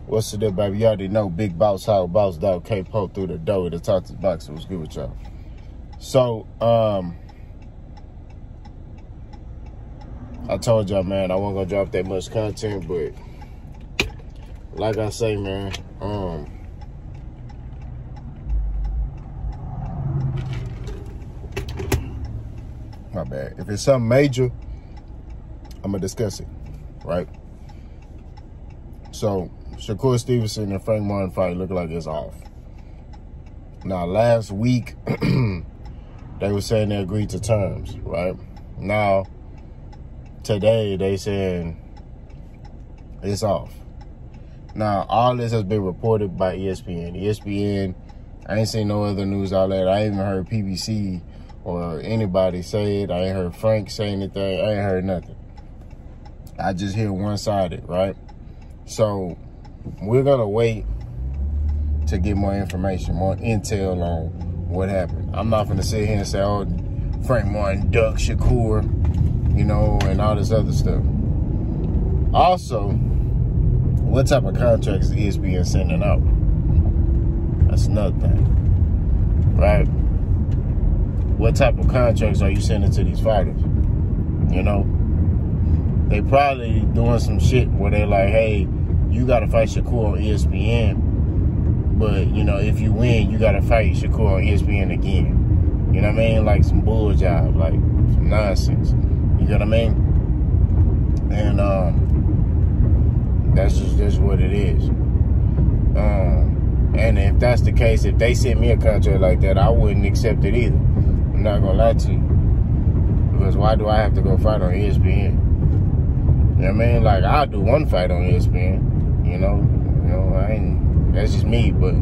What's the deal, baby? You already know Big Boss Hog, Boss Dog, K-Po through the door to talk to the boxer. What's good with y'all? So, I told y'all, man, I wasn't gonna drop that much content, but like I say, man, my bad. If it's something major, I'm gonna discuss it, right? So, Shakur Stevenson and Frank Martin fight look like it's off. Now, last week, they were saying they agreed to terms, right? Now, today, they saying it's off. Now, all this has been reported by ESPN. ESPN, I ain't seen no other news outlet. I ain't even heard PBC or anybody say it. I ain't heard Frank say anything. I ain't heard nothing. I just hear one-sided, right? So, we're going to wait to get more information, more intel on what happened. I'm not going to sit here and say, oh, Frank Martin ducked Shakur, you know, and all this other stuff. Also, what type of contracts is ESPN sending out? That's another thing, right? What type of contracts are you sending to these fighters? You know, they probably doing some shit where they're like, hey, you got to fight Shakur on ESPN, but, you know, if you win, you got to fight Shakur on ESPN again. You know what I mean? Like some bull job, like some nonsense. You know what I mean? And that's just what it is. And if that's the case, if they sent me a contract like that, I wouldn't accept it either. I'm not going to lie to you. Because why do I have to go fight on ESPN? You know what I mean? Like, I'll do one fight on ESPN. You know, I ain't, that's just me, but,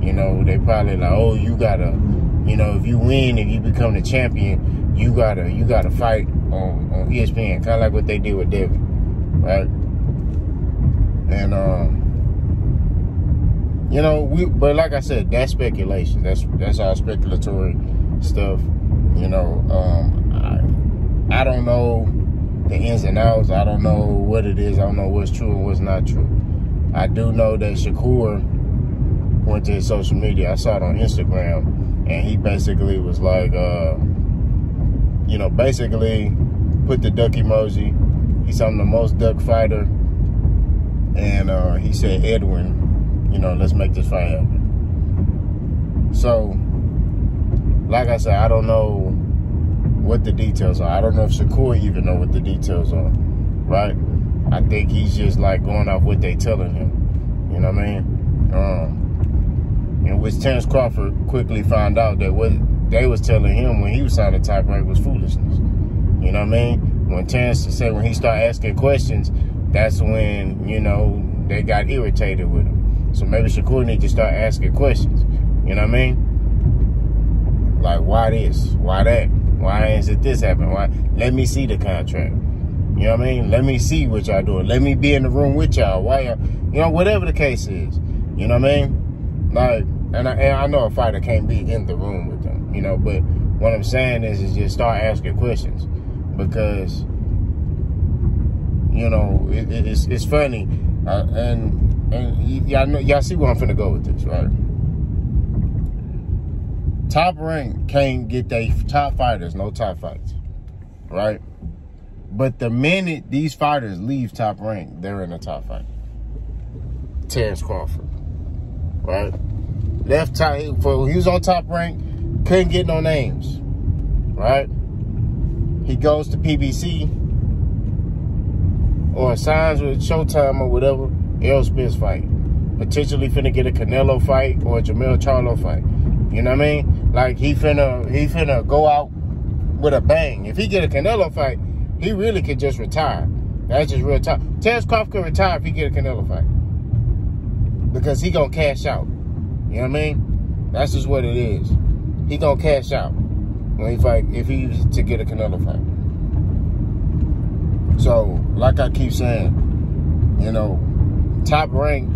you know, they probably like, oh, you gotta, you know, if you win, if you become the champion, you gotta fight on ESPN, kind of like what they did with David, right? And, you know, but like I said, that's speculation. That's all speculatory stuff, you know. I don't know the ins and outs. I don't know what it is. I don't know what's true and what's not true. I do know that Shakur went to his social media. I saw it on Instagram, and he basically was like, you know, basically put the duck emoji. He's I'm the most duck fighter. And he said, Edwin, you know, let's make this fight happen. So, like I said, I don't know what the details are. I don't know if Shakur even know what the details are, right? I think he's just like going off what they telling him. You know what I mean? And which Terrence Crawford quickly found out that what they was telling him when he was signing Top Rank was foolishness. You know what I mean? When Terrence said when he started asking questions, that's when, you know, they got irritated with him. So maybe Shakur need to start asking questions. You know what I mean? Like, why this? Why that? Why isn't this happening? Why? Let me see the contract. You know what I mean? Let me see what y'all doing. Let me be in the room with y'all. Why y'all, you know, whatever the case is. You know what I mean? Like, and I know a fighter can't be in the room with them, you know, but what I'm saying is just start asking questions. Because, you know, it's funny. And y'all see where I'm finna go with this, right? Top Rank can't get they top fighters no top fights, right? But the minute these fighters leave Top Rank, they're in a top fight. Terrence Crawford, right? Left top, he was on Top Rank, couldn't get no names, right? He goes to PBC or signs with Showtime or whatever, Errol Spence fight. Potentially finna get a Canelo fight or a Jamel Charlo fight. You know what I mean? Like, he finna go out with a bang. If he get a Canelo fight, he really could just retire. That's just real talk. Terrence Crawford could retire if he get a Canelo fight. Because he gonna cash out. You know what I mean? That's just what it is. He gonna cash out when he fight, if he was to get a Canelo fight. So, like I keep saying, you know, Top Rank,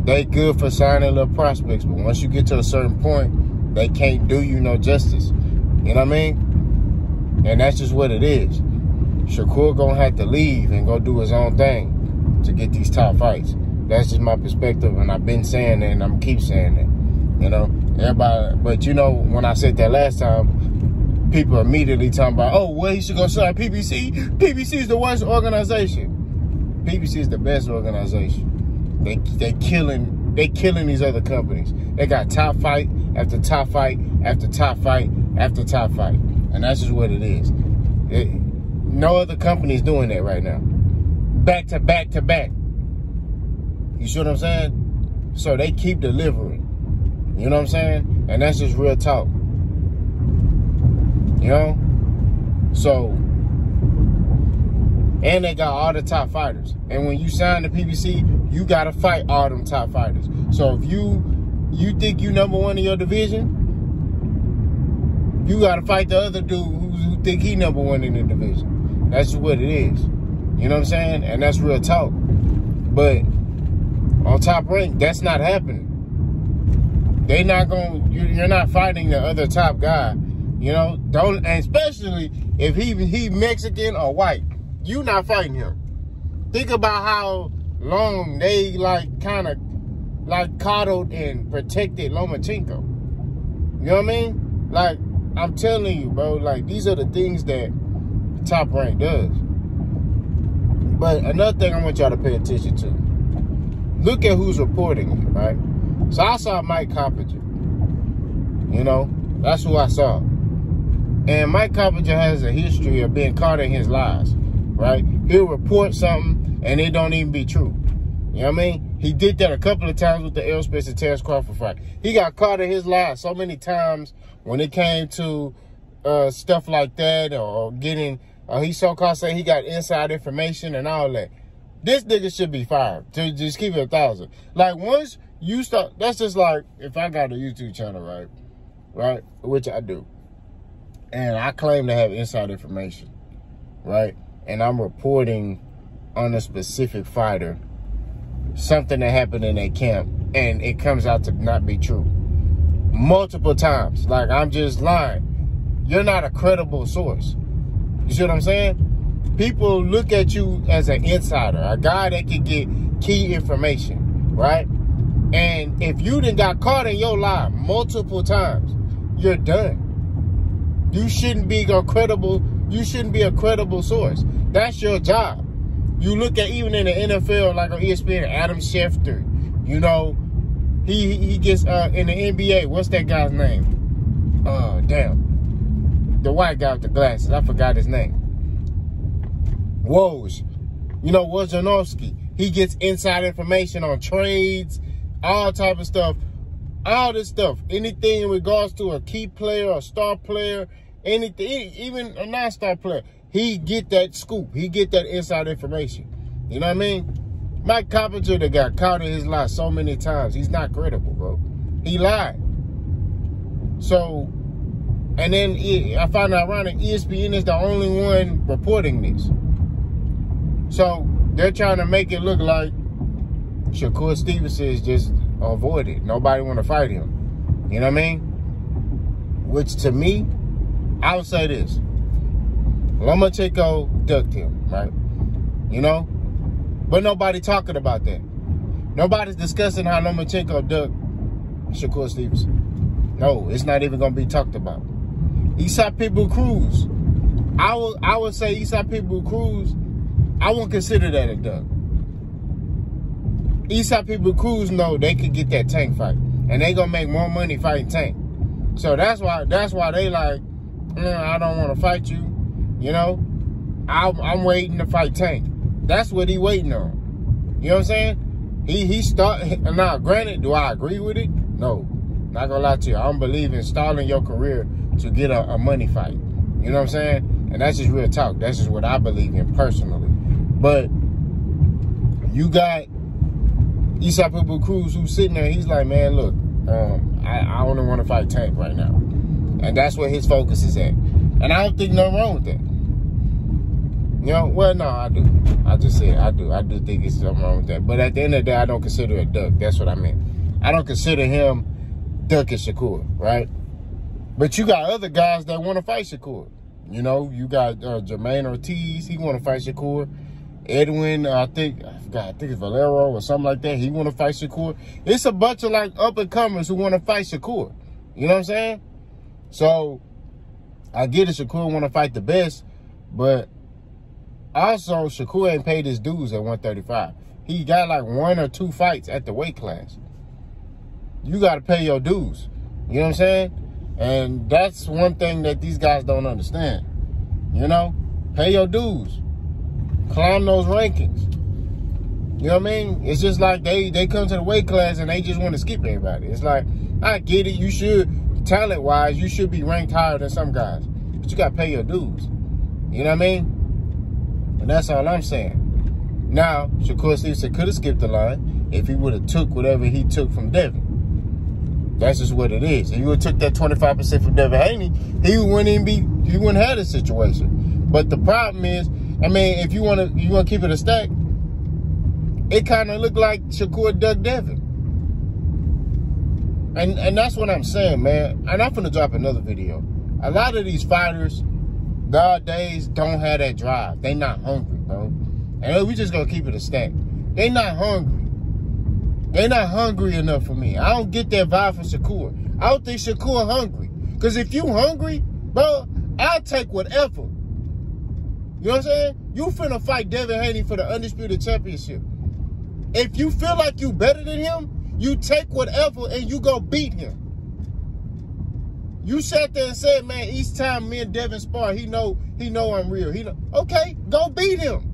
they good for signing little prospects, but once you get to a certain point, they can't do you no justice. You know what I mean? And that's just what it is. Shakur gonna have to leave and go do his own thing. to get these top fights. That's just my perspective, and I've been saying that, and I'm keep saying that. You know, everybody. But you know, when I said that last time, people immediately talking about, oh, well, he should go sign PBC. PBC is the worst organization. PBC is the best organization. They killing these other companies. They got top fight after top fight after top fight after top fight, and that's just what it is. No other company is doing that right now. Back to back to back. You see what I'm saying? So they keep delivering. You know what I'm saying? And that's just real talk. You know? So, and they got all the top fighters. And when you sign the PBC, you got to fight all them top fighters. So if you think you #1 in your division, you got to fight the other dude who think he #1 in the division. That's just what it is. You know what I'm saying? And that's real talk. But on Top Rank, that's not happening. They not going, you're not fighting the other top guy. You know, and especially if he Mexican or white, you not fighting him. Think about how long they kind of coddled and protected Lomachenko. You know what I mean? Like, I'm telling you, bro, like, these are the things that Top Rank does. But another thing I want y'all to pay attention to, look at who's reporting it, right? So I saw Mike Coppinger. You know, that's who I saw. And Mike Coppinger has a history of being caught in his lies, right? He'll report something and it don't even be true. You know what I mean? He did that a couple of times with the Errol Spence and Terrence Crawford fight. He got caught in his lies so many times when it came to stuff like that, or getting, he so-called say he got inside information and all that. This nigga should be fired. To just keep it 1,000. Like, once you start, that's just like, if I got a YouTube channel, right, which I do, and I claim to have inside information, right, and I'm reporting on a specific fighter, something that happened in that camp, and it comes out to not be true multiple times, like, I'm just lying, you're not a credible source. You see what I'm saying? People look at you as an insider, a guy that can get key information, right? And if you done got caught in your lie multiple times, you're done. You shouldn't be a credible source. That's your job. You look at, even in the NFL, like on ESPN, Adam Schefter, you know, he gets in the NBA, what's that guy's name? Damn. The white guy with the glasses, I forgot his name. Woj. You know, Wojnarowski. He gets inside information on trades, all type of stuff. All this stuff. Anything in regards to a key player, a star player, anything, even a non-star player. He get that scoop. He get that inside information. You know what I mean? Mike Coppinger that got caught in his lie so many times. He's not credible, bro. He lied. So, and then I find it ironic, ESPN is the only one reporting this. So, they're trying to make it look like Shakur Stevenson is just avoided. Nobody want to fight him. You know what I mean? Which, to me, I would say this. Lomachenko ducked him, right? You know? But nobody talking about that. Nobody's discussing how Lomachenko ducked Shakur Stevenson. No, it's not even going to be talked about. Eastside Pitbull Cruz. I would say Eastside Pitbull Cruz, I won't consider that a duck. Eastside Pitbull Cruz know they could get that Tank fight. And they going to make more money fighting Tank. So that's why they like, I don't want to fight you. You know? I'm waiting to fight Tank. That's what he waiting on. You know what I'm saying? He now, granted, do I agree with it? No. Not gonna lie to you. I don't believe in stalling your career to get a money fight. You know what I'm saying? And that's just real talk. That's just what I believe in personally. But you got Eastside Pitbull Cruz who's sitting there, he's like, man, look, I only want to fight Tank right now. And that's where his focus is at. And I don't think nothing wrong with that. You know, well, no, I do. I just said I do. I do think it's something wrong with that. But at the end of the day, I don't consider it a duck. That's what I meant. I don't consider him ducking Shakur, right? But you got other guys that want to fight Shakur. You know, you got Jermaine Ortiz. He want to fight Shakur. Edwin, I think it's Valero or something like that. He want to fight Shakur. It's a bunch of like up and comers who want to fight Shakur. You know what I'm saying? So I get it. Shakur want to fight the best, but also Shakur ain't paid his dues at 135. He got like 1 or 2 fights at the weight class. You got to pay your dues. You know what I'm saying? And that's one thing that these guys don't understand. You know, pay your dues. Climb those rankings. You know what I mean? It's just like they come to the weight class and they just want to skip everybody. It's like, I get it. You should, talent-wise, you should be ranked higher than some guys. But you got to pay your dues. You know what I mean? And that's all I'm saying. Now, Shakur Stevenson could have skipped the line if he would have took whatever he took from Devin. That's just what it is. If he would have took that 25% from Devin Haney, he wouldn't have this situation. But the problem is, I mean, if you want to keep it a stack, it kind of looked like Shakur dug Devin. And that's what I'm saying, man. And I'm finna drop another video. A lot of these fighters nowadays don't have that drive. They not hungry, bro. And we just gonna keep it a stack. They not hungry. They not hungry enough for me. I don't get that vibe from Shakur. I don't think Shakur hungry. Because if you hungry, bro, I'll take whatever. You know what I'm saying? You finna fight Devin Haney for the Undisputed Championship. If you feel like you better than him, you take whatever and you go beat him. You sat there and said, man, each time me and Devin spar, he know I'm real. Okay, go beat him.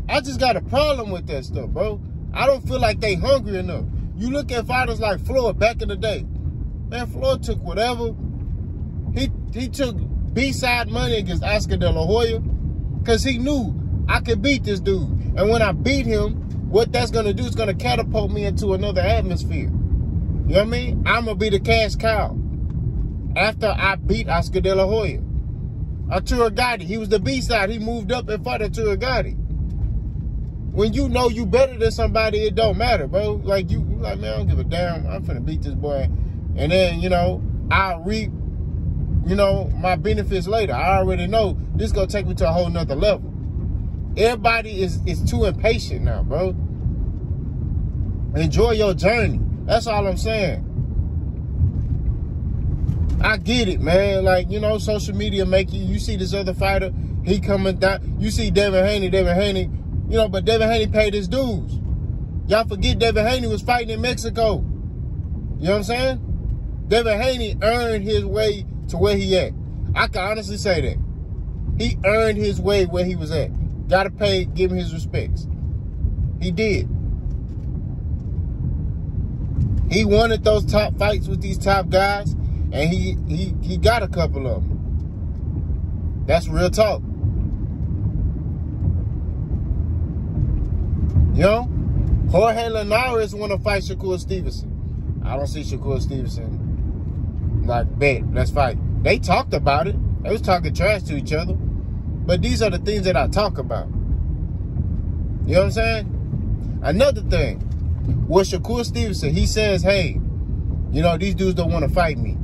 I just got a problem with that stuff, bro. I don't feel like they hungry enough. You look at fighters like Floyd back in the day. Man, Floyd took whatever. He took B-side money against Oscar De La Hoya because he knew I could beat this dude. And when I beat him, what that's going to do is going to catapult me into another atmosphere. You know what I mean? I'm going to be the cash cow after I beat Oscar De La Hoya. Arturo Gatti, he was the B-side. He moved up and fought Arturo Gatti. When you know you better than somebody, it don't matter, bro. Like, you like, man, I don't give a damn. I'm finna beat this boy. And then, you know, I'll reap, you know, my benefits later. I already know this is going to take me to a whole nother level. Everybody is too impatient now, bro. Enjoy your journey. That's all I'm saying. I get it, man. Like, you know, social media make you see this other fighter, he coming down. You see Devin Haney, you know, but Devin Haney paid his dues. Y'all forget Devin Haney was fighting in Mexico. You know what I'm saying? Devin Haney earned his way to where he at. I can honestly say that. He earned his way where he was at. Gotta pay, give him his respects. He did. He wanted those top fights with these top guys, and he got a couple of them. That's real talk. You know, Jorge Linares want to fight Shakur Stevenson. I don't see Shakur Stevenson like, bet, let's fight. They talked about it. They was talking trash to each other. But these are the things that I talk about. You know what I'm saying? Another thing, with Shakur Stevenson, he says, hey, you know, these dudes don't want to fight me.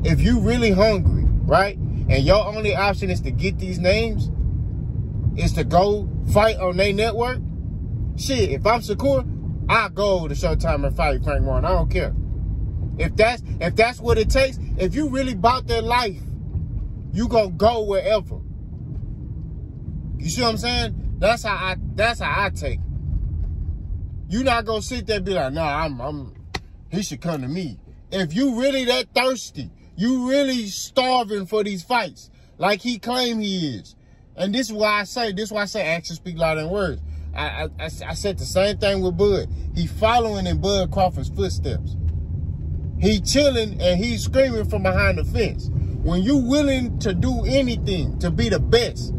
If you really hungry, right, and your only option is to get these names, is to go fight on their network, shit, if I'm Shakur, I'll go to Showtime and fight Frank Warren. I don't care. If that's what it takes, if you really bought their life, you gonna go wherever. You see what I'm saying? That's how I take it. You not gonna sit there and be like, nah, he should come to me. If you really that thirsty, you really starving for these fights, like he claimed he is. And this is why I say actions speak louder than words. I said the same thing with Bud. He following in Bud Crawford's footsteps. He chilling and he's screaming from behind the fence. When you willing to do anything to be the best,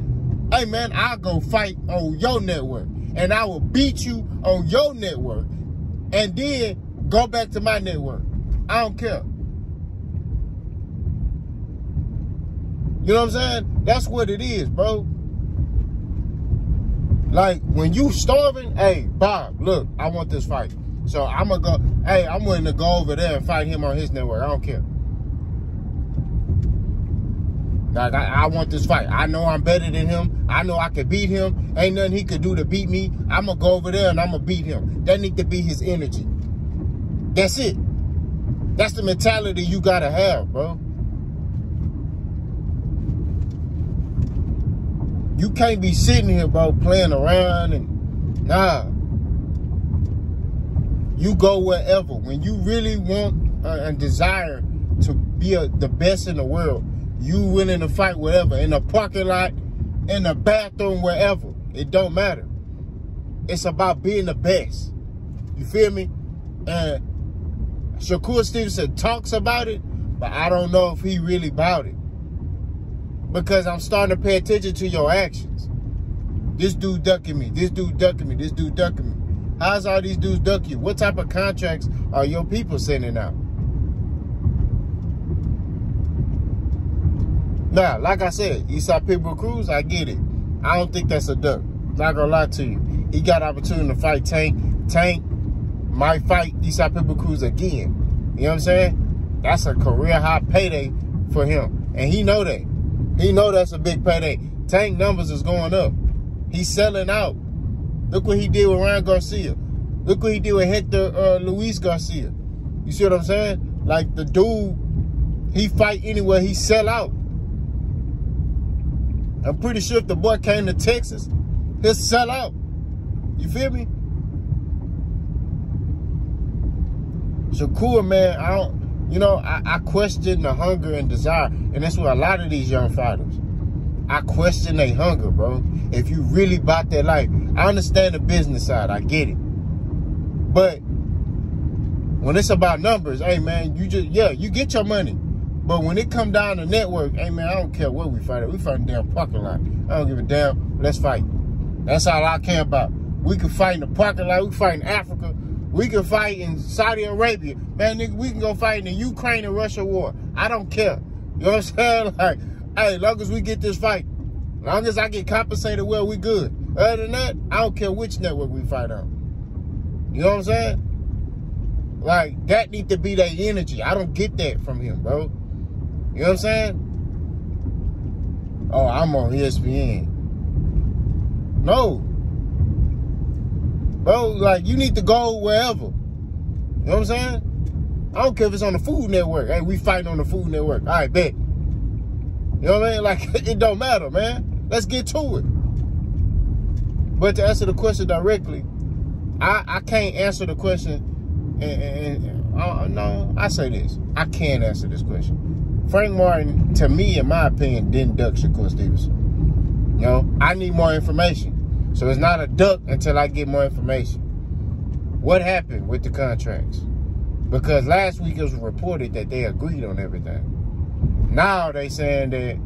hey man, I'll go fight on your network and I will beat you on your network and then go back to my network. I don't care. You know what I'm saying? That's what it is, bro. Like, when you starving, hey, Bob, look, I want this fight. So I'm going to go, hey, I'm willing to go over there and fight him on his network. I don't care. Like, I want this fight. I know I'm better than him. I know I can beat him. Ain't nothing he could do to beat me. I'm going to go over there and I'm going to beat him. That need to be his energy. That's it. That's the mentality you got to have, bro. You can't be sitting here, bro, playing around and, nah. You go wherever. When you really want and desire to be the best in the world, you willing to fight wherever, in the parking lot, in the bathroom, wherever. It don't matter. It's about being the best. You feel me? And Shakur Stevenson talks about it, but I don't know if he really about it. Because I'm starting to pay attention to your actions. This dude ducking me. This dude ducking me. This dude ducking me. How's all these dudes duck you? What type of contracts are your people sending out? Now, like I said, Eastside Pitbull Cruz, I get it. I don't think that's a duck. Not gonna lie to you. He got opportunity to fight Tank. Tank might fight Eastside Pitbull Cruz again. You know what I'm saying? That's a career high payday for him. And he know that. He know that's a big payday. Tank numbers is going up. He's selling out. Look what he did with Ryan Garcia. Look what he did with Hector Luis Garcia. You see what I'm saying? Like, the dude, he fight anywhere, he sell out. I'm pretty sure if the boy came to Texas, he'll sell out. You feel me? Shakur, man, I question the hunger and desire. And that's what a lot of these young fighters. I question their hunger, bro. If you really bought that life. I understand the business side. I get it. But when it's about numbers, hey, man, you get your money. But when it come down to network, hey, man, I don't care what we fight at. We fight in the damn parking lot. I don't give a damn. Let's fight. That's all I care about. We can fight in the parking lot. We can fight in Africa. We can fight in Saudi Arabia. Man, nigga, we can go fight in the Ukraine and Russia war. I don't care. You know what I'm saying? Like, hey, as long as we get this fight, as long as I get compensated well, we good. Other than that, I don't care which network we fight on. You know what I'm saying? Like, that need to be their energy. I don't get that from him, bro. You know what I'm saying? Oh, I'm on ESPN. No. Bro, like, you need to go wherever. You know what I'm saying? I don't care if it's on the Food Network. Hey, we fighting on the Food Network. All right, bet. You know what I mean? Like, it don't matter, man. Let's get to it. But to answer the question directly, I can't answer the question. No, I say this. I can answer this question. Frank Martin, to me, in my opinion, didn't duck Shakur Stevenson. You know, I need more information. So it's not a duck until I get more information. What happened with the contracts? Because last week it was reported that they agreed on everything. Now they saying that,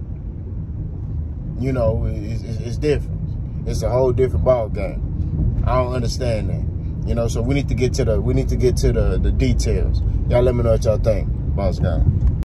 you know, it's different. It's a whole different ball game. I don't understand that. You know, so we need to get to the details. Y'all let me know what y'all think. Boss guy.